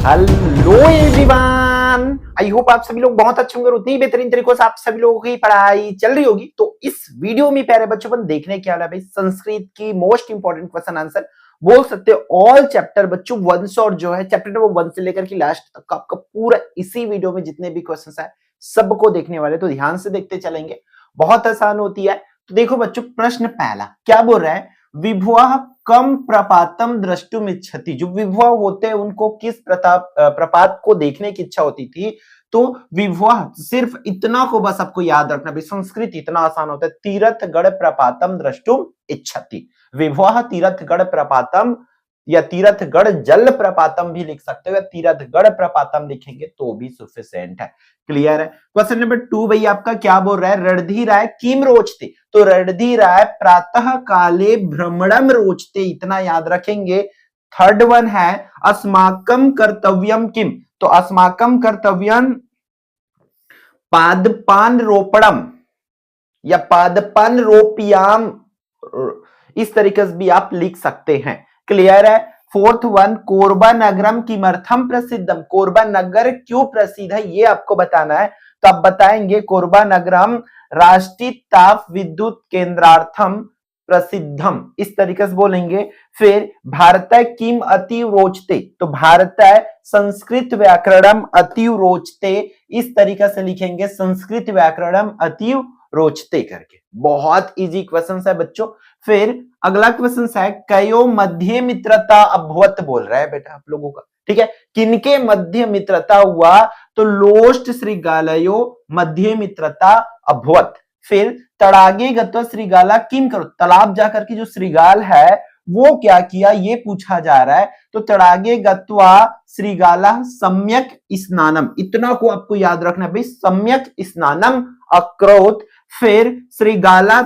Hello everyone, I hope आप सभी लोग बहुत अच्छे होंगे और उतनी ही बेहतरीन तरीकों से आप सभी लोगों की पढ़ाई चल रही होगी। तो इस वीडियो में प्यारे बच्चों अपन देखने क्या है भाई, संस्कृत की मोस्ट इंपॉर्टेंट क्वेश्चन आंसर बोल सकते हो ऑल चैप्टर बच्चों वन से, और जो है चैप्टर नंबर 1 से लेकर के लास्ट तक का आपका पूरा इसी वीडियो में जितने भी क्वेश्चन है सबको देखने वाले, तो ध्यान से देखते चलेंगे, बहुत आसान होती है। तो देखो बच्चों, प्रश्न पहला क्या बोल रहा है, विभुआ कम प्रपातम द्रष्टुम इच्छति। जो विभुआ होते हैं उनको किस प्रपात को देखने की इच्छा होती थी, तो विभुआ सिर्फ इतना को बस आपको याद रखना भाई, संस्कृत इतना आसान होता है, तीर्थगढ़ प्रपातम द्रष्टुम इच्छति। विभुआ तीर्थगढ़ प्रपातम या तीर्थगढ़ जल प्रपातम भी लिख सकते हो, या तीर्थगढ़ प्रपातम लिखेंगे तो भी सफिशिएंट है। क्लियर है। क्वेश्चन नंबर 2 भाई आपका क्या बोल रहा है, रणधीर राय किम रोचते। तो रणधीर राय प्रातः काले भ्रमणम रोचते, इतना याद रखेंगे। थर्ड वन है अस्माकम कर्तव्यम किम। तो अस्माकम कर्तव्यम पादपान रोपणम या पादपान रोपियाम, इस तरीके से भी आप लिख सकते हैं। क्लियर है। फोर्थ वन कोरबा नगरम किमर्थम प्रसिद्धम। कोरबा नगर क्यों प्रसिद्ध है ये आपको बताना है, तो आप बताएंगे कोरबा नगरम राष्ट्रीय ताप विद्युत केंद्रार्थम प्रसिद्धम, इस तरीके से बोलेंगे। फिर भारत किम अतीव रोचते, तो भारत संस्कृत व्याकरणम अतीव रोचते, इस तरीके से लिखेंगे संस्कृत व्याकरणम अतीव रोचते करके। बहुत इजी क्वेश्चन है बच्चों। फिर अगला क्वेश्चन है कयो मध्य मित्रता अभवत, बोल रहा है बेटा आप लोगों का, ठीक है। किनके मध्य मित्रता हुआ, तो लोष्ट श्रीगालयो मध्य मित्रता अभवत। फिर तड़ागे गत्वा श्रीगाला किम करो, तालाब जाकर के जो श्रीगाल है वो क्या किया ये पूछा जा रहा है। तो तड़ागे गत्वा श्रीगाला सम्यक स्नानम, इतना को आपको याद रखना भाई, सम्यक स्नानम अक्रोत। फिर श्रीगाला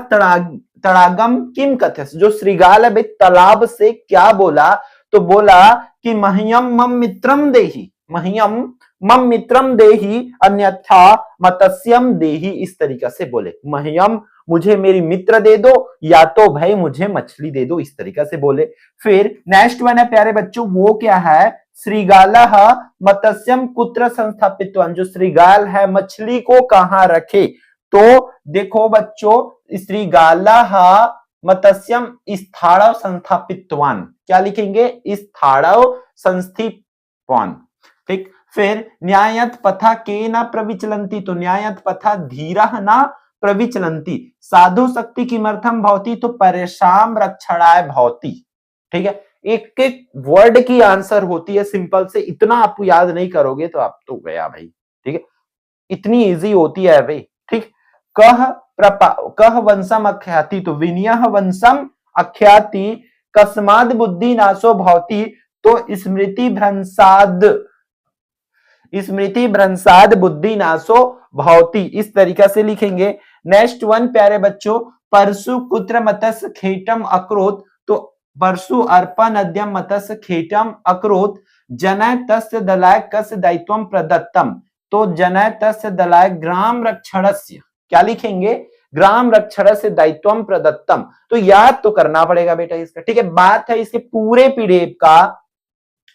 तड़ागम किम कथ्यस, जो श्रीगाल है भाई तालाब से क्या बोला, तो बोला कि मह्यम मम मित्रम देहि, मह्यम मम मित्रम देहि अन्यथा मत्स्यम देहि, इस तरीके से बोले, मह्यम मुझे मेरी मित्र दे दो या तो भाई मुझे मछली दे दो, इस तरीके से बोले। फिर नेक्स्ट वन है प्यारे बच्चों, वो क्या है, श्रीगालः मत्स्यम कुत्र संस्थापितवान, जो श्रीगाल है मछली को कहां रखे, तो देखो बच्चों श्रीगालः मत्स्यम स्थाणव संस्थापितवान, क्या लिखेंगे, स्थाणव संस्थितवान, ठीक। फिर न्यायत पथा के न प्रविचलंती, तो न्यायत पथा धीरा न प्रविचलंती। साधु शक्ति किमर्थम भवती, तो परेशान रक्षणाय भवती, ठीक है। एक एक वर्ड की आंसर होती है सिंपल से, इतना आप याद नहीं करोगे तो आप तो गया भाई, ठीक है, इतनी इजी होती है भाई, ठीक। कह वंशम अख्याति, तो विनयः वंशम अख्याति, कस्माद बुद्धि नाशो भवती, तो स्मृति भ्रंशाद बुद्धि नाशो भवती, इस तरीका से लिखेंगे। नेक्स्ट वन प्यारे बच्चों, परशु कुत्र मत्स्य खेटम अक्रोत, तो परशु अर्पा नद्यम मत्स्य खेटम अक्रोत, जनय तस्य दलाय कस्य दायित्वम प्रदत्तम, तो जनय तस्य दलाय ग्राम रक्षणस्य, क्या लिखेंगे, ग्राम रक्षणस्य दायित्वम प्रदत्तम। तो याद तो करना पड़ेगा बेटा इसका, ठीक है। बात है इसके पूरे पीडीएफ का,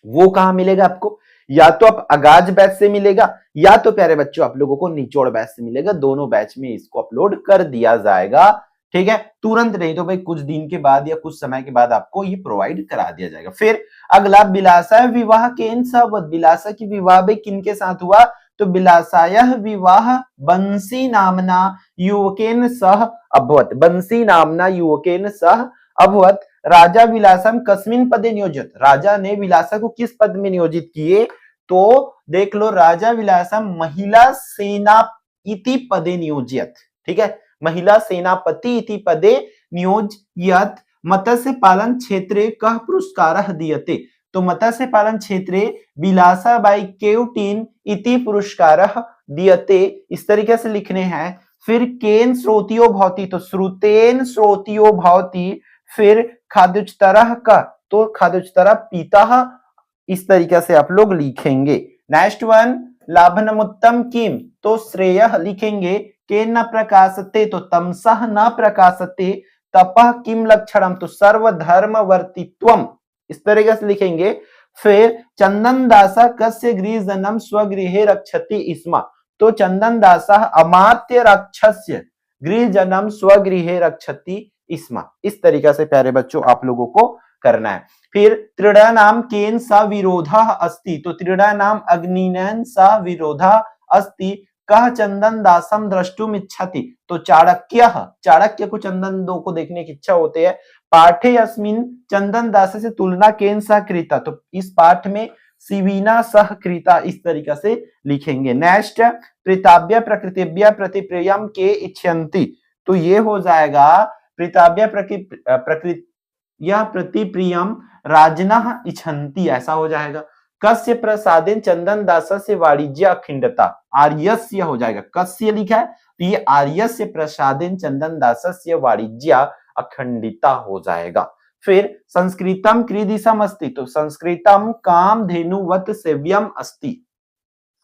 वो कहां मिलेगा आपको, या तो आप आगाज बैच से मिलेगा या तो प्यारे बच्चों आप लोगों को निचोड़ बैच से मिलेगा, दोनों बैच में इसको अपलोड कर दिया जाएगा, ठीक है। तुरंत नहीं तो भाई कुछ दिन के बाद या कुछ समय के बाद आपको ये प्रोवाइड करा दिया जाएगा। फिर अगला बिलासा विवाह केन सवत, बिलासा की विवाह भाई किनके साथ हुआ, तो बिलासायः विवाह बंसी नामना युवकेन सह अभवत, बंसी नामना युवकेन सह अभवत। राजा विलासम कस्मिन पदे नियोजित, राजा ने विलासा को किस पद में नियोजित किए, तो देख लो राजा विलासम महिला सेना इति पदे नियोजित, ठीक है, महिला सेनापति इति पदे नियोजित। मत्स्य पालन क्षेत्रे कः पुरस्कारः दीयते, तो मत्स्य पालन क्षेत्रे विलासाबाई केवटिन इति पुरस्कारः दीयते, इस तरीके से लिखने हैं। फिर केन श्रोतियो भवति, तो श्रुतेन श्रोतियो भवति। फिर खाद्युच्तरः का, तो खाद्युच्तरः पीता, इस तरीके से आप लोग लिखेंगे। नेक्स्ट वन लाभनमुत्तम किम, तो श्रेयः लिखेंगे, केन न प्रकाशते, तो तमसः न प्रकाशते। तपः किम लक्षणम, तो सर्वधर्मवर्तित्वम, इस तरीके से लिखेंगे। फिर चंदन दासा कस्य गृहजनम स्वगृहे रक्षति स्म। तो चंदन दासा अमात्य राक्षस्य गृहजनम स्वगृहे रक्षति स्म। इस तरीका से प्यारे बच्चों आप लोगों को करना है। फिर त्रिडानाम केन सा विरोधः अस्ति। तो त्रिडानाम अग्निनेन सा विरोधः अस्ति कह चंदन दासम द्रष्टुम इच्छति। तो चाणक्य को चंदन दो को देखने की इच्छा होती है। पाठे अस्मिन चंदन दास से तुलना केन सा कृता। तो इस पाठ में सिवीना सह कृता इस तरीका से लिखेंगे। नेक्स्ट प्रीताव्य प्रकृतिव्य प्रतिप्रियम के इच्छन्ति। तो ये हो जाएगा प्रीताव्य प्रकृतिया प्रतिप्रियम राजनः इच्छन्ति, ऐसा हो जाएगा। कस्य प्रसादेन चंदन दास से वाणिज्य अखंडता, आर्यस्य हो जाएगा। कस्य लिखा है तो ये आर्यस्य प्रसादेन चंदन दास से वाणिज्य अखंडिता हो जाएगा। फिर संस्कृतम कृदिशम अस्ति। तो संस्कृतम कामधेनुवत सेव्यम अस्ति,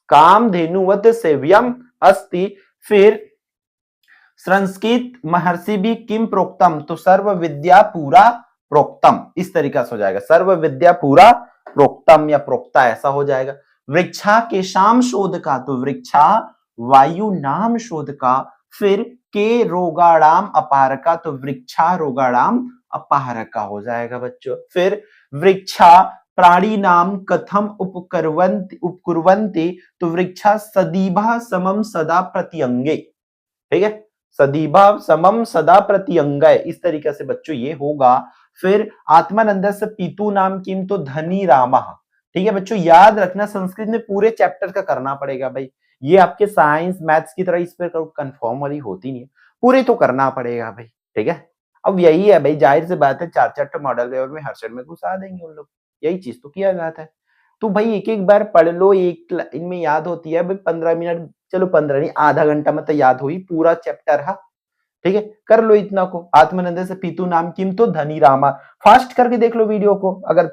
कामधेनुवत सेव्यम अस्ति। फिर संस्कृत महर्षि भी किम प्रोक्तम। तो सर्व विद्या पूरा प्रोक्तम इस तरीका से हो जाएगा। सर्व विद्या पूरा प्रोक्तम या प्रोक्ता ऐसा हो जाएगा। वृक्षा के शाम शोध का। तो वृक्षा वायु नाम शोध का। फिर के रोगाणाम अपारका। तो वृक्षा रोगाणाम अपारका हो जाएगा बच्चों। फिर वृक्षा प्राणी नाम कथम उपकुर्वन्ति। तो वृक्षा सदीभा समम सदा प्रत्यंगे, ठीक है, सदीभा समम सदा प्रत्यंगय इस तरीके से बच्चों ये होगा। फिर आत्मानंद से पीतू नाम किम। तो धनी रामा, ठीक है बच्चों, याद रखना संस्कृत में पूरे चैप्टर का करना पड़ेगा भाई। ये आपके साइंस मैथ्स की तरह इस पर कंफर्म वाली होती नहीं है, पूरे तो करना पड़ेगा भाई, ठीक है। अब यही है भाई, जाहिर सी बात है 4-4 मॉडल पेपर में हर सेट में घुसा देंगे उन लोग, यही चीज तो किया जाता है। तो भाई एक एक बार पढ़ लो, एक इनमें याद होती है भाई 15 मिनट, चलो 15 नहीं आधा घंटा में तो याद हुई पूरा चैप्टर है, ठीक है। कर लो इतना को। आत्मानंद से पीतू नाम किम। तो धनी रामा। फास्ट करके देख लो वीडियो को, अगर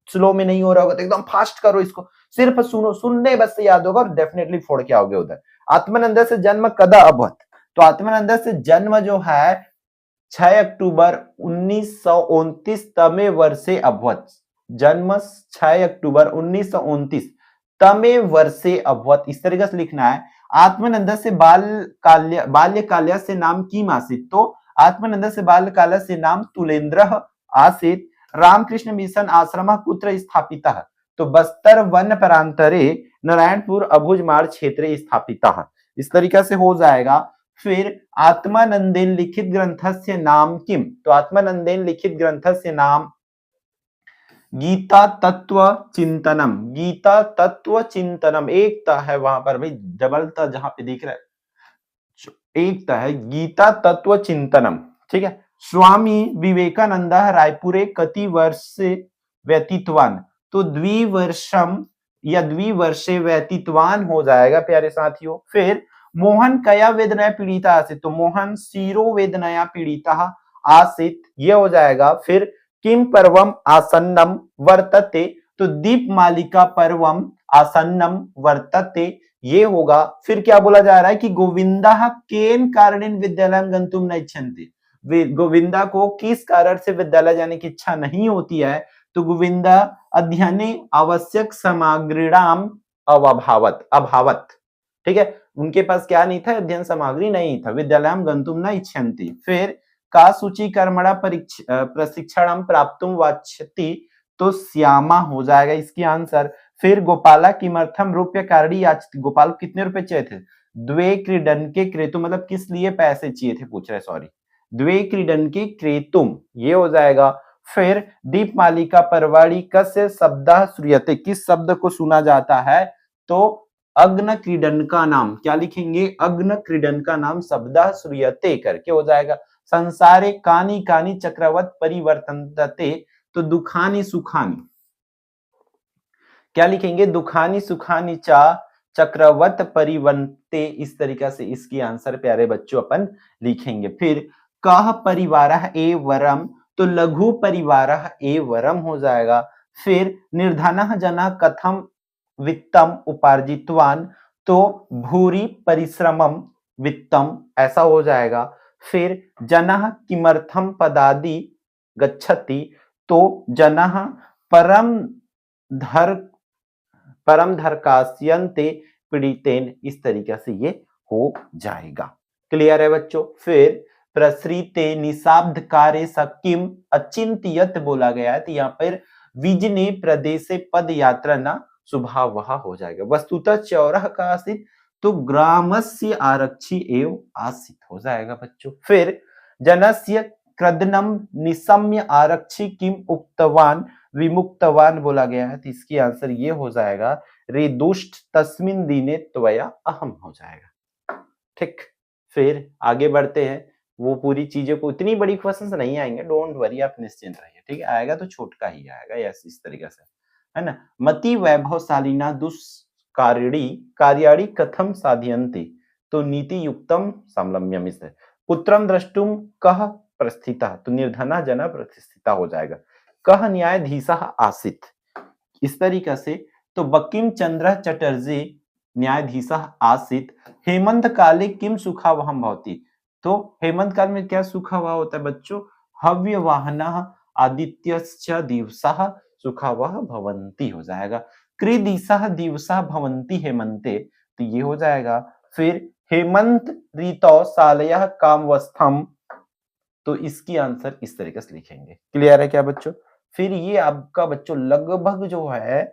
स्लो में नहीं हो रहा होगा तो एकदम फास्ट करो इसको, सिर्फ सुनो, सुनने बस से याद होगा और डेफिनेटली फोड़ के आओगे उधर। आत्मानंद से जन्म कदा अभवत। तो आत्मानंद से जन्म जो है 6 अक्टूबर 1929 तमे वर्षे अभवत। जन्म 6 अक्टूबर 1929 तमे वर्षे अभवत इस तरीके से लिखना है। आत्मानंद से बाल्यकाल्य से नाम किम आसीत। तो आत्मानंद से बाल्यकाल से नाम तुलेंद्र आसीत। रामकृष्ण मिशन आश्रम कुत्र स्थापितः। तो बस्तर वन प्रांतरे नारायणपुर अभुज मार्ग क्षेत्रे स्थापितः इस तरीका से हो जाएगा। फिर आत्मानंदेन लिखित ग्रंथस्य नाम किम। तो आत्मानंदेन लिखित ग्रंथस्य नाम गीता तत्व चिंतनम। गीता तत्व चिंतनम, एक ता है वहां पर भाई, डबल ता जहां पे दिख रहा है एक ता है, गीता तत्व चिंतनम, ठीक है। स्वामी विवेकानंद रायपुरे कति वर्ष व्यतीतवान। तो द्विवर्षम या द्विवर्षे व्यतीतवान हो जाएगा प्यारे साथियों। फिर मोहन कया वेदना पीड़िता आसित। तो मोहन शिरो वेदनाया पीड़िता आसित ये हो जाएगा। फिर किम पर्वम आसन्नम वर्तते। तो दीपमालिका पर्वम आसन्नम वर्तते ये होगा। फिर क्या बोला जा रहा है कि गोविंदा केन कारणेन विद्यालयं गंतुम न इच्छन्ति। गोविंदा को किस कारण से विद्यालय जाने की इच्छा नहीं होती है। तो गोविंदा अध्ययने आवश्यक सामग्रीणाम अभावत, ठीक है, उनके पास क्या नहीं था, अध्ययन सामग्री नहीं था। विद्यालयं गंतुम न इच्छन्ति। फिर का सूची कर्मणा प्रशिक्षणम प्राप्तुम वाच्छति। तो श्यामा हो जाएगा इसकी आंसर। फिर गोपाला किमर्थम रुपये कारणी याचति। गोपाल कितने रुपए चाहिए थे। द्वे क्रीडन के क्रेतुम, मतलब किस लिए पैसे चाहिए थे पूछ रहे, सॉरी, द्वे क्रीडन के क्रेतुम ये हो जाएगा। फिर दीपमालिका परवाड़ी कस्य शब्द श्रूयते, किस शब्द को सुना जाता है। तो अग्न क्रीडन का नाम, क्या लिखेंगे, अग्न क्रीडन का नाम शब्द श्रूयते करके हो जाएगा। संसारे कानी कानी चक्रवत परिवर्तनते। तो दुखानी सुखानी, क्या लिखेंगे, दुखानी सुखानी चा चक्रवत परिवर्ते इस तरीका से इसकी आंसर प्यारे बच्चों अपन लिखेंगे। फिर कह परिवारः एवरम। तो लघु परिवारः एवरम हो जाएगा। फिर निर्धनः जनः कथम वित्तम उपार्जितवान। तो भूरि परिश्रमम वित्तम ऐसा हो जाएगा। फिर जनः किमर्थम पदादि गच्छति। तो जनः परम धर परम धर्कास्यन्ते पीड़ितेन, इस तरीके से ये हो जाएगा। क्लियर है बच्चों। फिर प्रसृते निशाब्द कार्य सकिम अचिंत्यत बोला गया है, तो यहाँ पर विजने प्रदेशे पद यात्रा न स्वभाव वहा हो जाएगा। वस्तुतः चौरह का आसित तो ग्रामस्य आरक्षी एवं आसित हो जाएगा बच्चों। फिर जनस्य क्रदनम निशम्य आरक्षी किम उक्तवान विमुक्तवान बोला गया है, तो इसकी आंसर ये हो जाएगा रे दुष्ट तस्मिन दिने त्वया अहम हो जाएगा। ठीक, फिर आगे बढ़ते हैं। वो पूरी चीजें को इतनी बड़ी क्वेश्चंस नहीं आएंगे, डोंट वरी, आप निश्चिंत रहिए। ठीक है, आएगा तो छोटका ही आएगा, यस, इस तरीके से, है ना। मति वैभवशालिना दुष्कारिणी कार्याणि कथम साधयन्ति, तो नीति युक्तम समलम्यम इस पुत्रम द्रष्टुम कह प्रस्थिता, तो निर्धना जना प्रतिष्ठिता हो जाएगा। कह न्यायाधीश आसित, इस तरीके से, तो बंकिम चंद्र चटर्जी न्यायाधीश आसित हेमंत काले किम सुखावहम भवति, तो हेमंत काल में क्या सुखावह होता है बच्चों, हव्यवाहनः आदित्यश्च दिवसः सुखावह भवन्ति हो जाएगा। कृदिशः दिवसः भवन्ति हेमंते, तो ये हो जाएगा। फिर हेमंत ऋतौ शालयः कामवस्थम, तो इसकी आंसर इस तरीके से लिखेंगे। क्लियर है क्या बच्चों। फिर ये आपका बच्चों लगभग जो है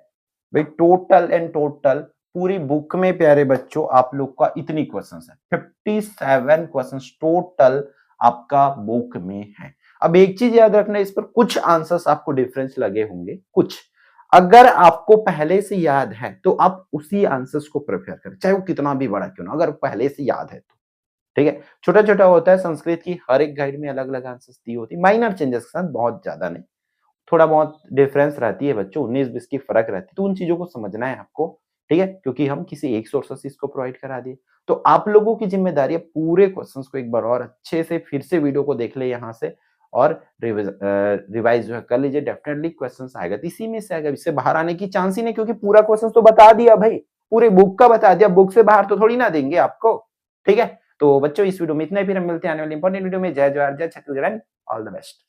भाई टोटल एंड टोटल पूरी बुक में प्यारे बच्चों आप लोग का इतनी क्वेश्चंस है, 57 क्वेश्चंस टोटल आपका बुक में है। अब एक चीज याद रखना, इस पर कुछ आंसर्स आपको डिफरेंस लगे होंगे, कुछ अगर आपको पहले से याद है तो आप उसी आंसर्स को प्रेफर करें, चाहे वो कितना भी बड़ा क्यों ना, अगर पहले से याद है तो। ठीक है, छोटा छोटा होता है, संस्कृत की हर एक गाइड में अलग अलग आंसर्स दी होती है, माइनर चेंजेस के साथ, बहुत ज्यादा नहीं, थोड़ा बहुत डिफरेंस रहती है बच्चों, 19-20 की फर्क रहती है, तो उन चीजों को समझना है आपको। ठीक है, क्योंकि हम किसी एक सोर्स से इसको प्रोवाइड करा दिए, तो आप लोगों की जिम्मेदारी है पूरे क्वेश्चंस को एक बार और अच्छे से फिर से वीडियो को देख ले यहाँ से, और रिवाइज जो है कर लीजिए, डेफिनेटली क्वेश्चंस आएगा, तो इसी में से आएगा, इससे बाहर आने की चांस ही नहीं, क्योंकि पूरा क्वेश्चन तो बता दिया भाई, पूरे बुक का बता दिया, बुक से बाहर तो थोड़ी ना देंगे आपको। ठीक है, तो बच्चों इस वीडियो में इतना ही, फिर हम मिलते हैं आने वाली इंपॉर्टेंट वीडियो में। जय जवाहर, जय छत्तीसगढ़, ऑल द बेस्ट।